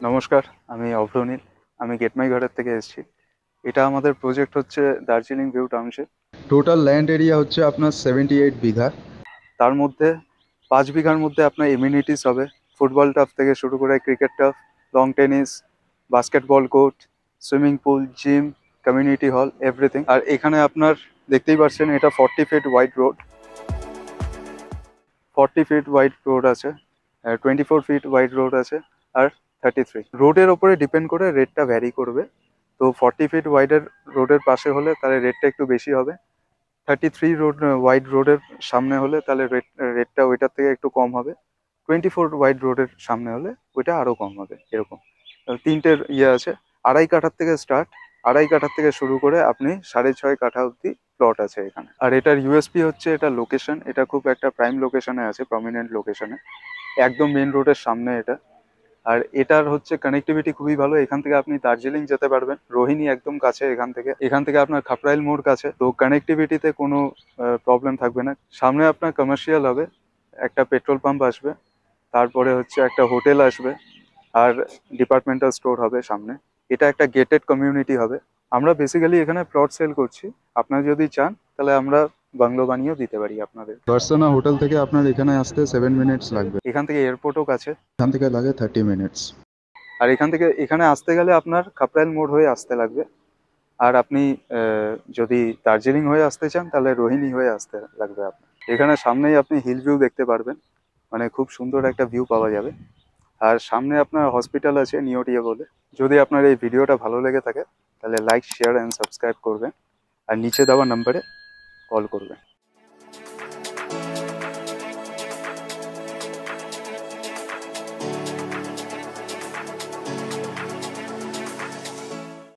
নমস্কার, আমি অভ্রনীল। আমি গেটমাইঘাটের থেকে এসেছি। এটা আমাদের প্রজেক্ট হচ্ছে Darjeeling view township. Total land area হচ্ছে আপনার 78 বিঘা। তার মধ্যে 5 বিঘার মধ্যে আপনার এমিনিটিস হবে, ফুটবল টাফ থেকে শুরু করে cricket turf, long tennis, basketball court, swimming pool, gym, community hall, everything. আর এখানে আপনার দেখতেই পাচ্ছেন এটা 40 feet wide road. 40 feet wide road আছে, 24 ফিট ওয়াইড রোড আছে, আর 33। রোডের ওপরে ডিপেন্ড করে রেটটা ভ্যারি করবে। তো 40 ফিট ওয়াইডের রোডের পাশে হলে তাহলে রেটটা একটু বেশি হবে। 33 ওয়াইড রোডের সামনে হলে তাহলে রেটটা ওইটার থেকে একটু কম হবে। 24 ওয়াইড রোডের সামনে হলে ওইটা আরও কম হবে, এরকম। তিনটের আছে। 2.5 কাঠার থেকে স্টার্ট, 2.5 কাঠার থেকে শুরু করে আপনি 6.5 কাঠা অবধি প্লট আছে এখানে। আর এটার ইউএসপি হচ্ছে এটা লোকেশন। এটা খুব একটা প্রাইম লোকেশনে আছে, প্রমিনেন্ট লোকেশনে, একদম মেন রোডের সামনে এটা। আর এটার হচ্ছে কানেক্টিভিটি খুবই ভালো। এখান থেকে আপনি দার্জিলিং যেতে পারবেন, রোহিণী একদম কাছে এখান থেকে আপনার খাপরাইল মোড় কাছে। তো কানেক্টিভিটিতে কোনো প্রবলেম থাকবে না। সামনে আপনার কমার্শিয়াল হবে, একটা পেট্রোল পাম্প আসবে, তারপরে হচ্ছে একটা হোটেল আসবে, আর ডিপার্টমেন্টাল স্টোর হবে সামনে। এটা একটা গেটেড কমিউনিটি হবে। আমরা বেসিক্যালি এখানে প্লট সেল করছি। আপনারা যদি চান তাহলে আমরা বাংলো বানিয়েও দিতে পারি আপনাদের। বার্সেলোনা হোটেল থেকে আপনার এখানে আসতে 7 মিনিটস লাগবে। এখান থেকে এয়ারপোর্টও কাছে, এখান থেকে লাগে 30 মিনিটস। আর এখান থেকে এখানে আসতে গেলে আপনার খাপরাইল মোড় হয়ে আসতে লাগবে। আর আপনি যদি দার্জিলিং হয়ে আসতে চান তাহলে রোহিণী হয়ে আসতে লাগবে আপনার। এখানে সামনেই আপনি হিল ভিউ দেখতে পারবেন, মানে খুব সুন্দর একটা ভিউ পাওয়া যাবে। আর সামনে আপনার হসপিটাল আছে নিওটিয়া বলে। যদি আপনার এই ভিডিওটা ভালো লেগে থাকে তাহলে লাইক, শেয়ার অ্যান্ড সাবস্ক্রাইব করবেন, আর নিচে দেওয়া নাম্বারে কল করবেন।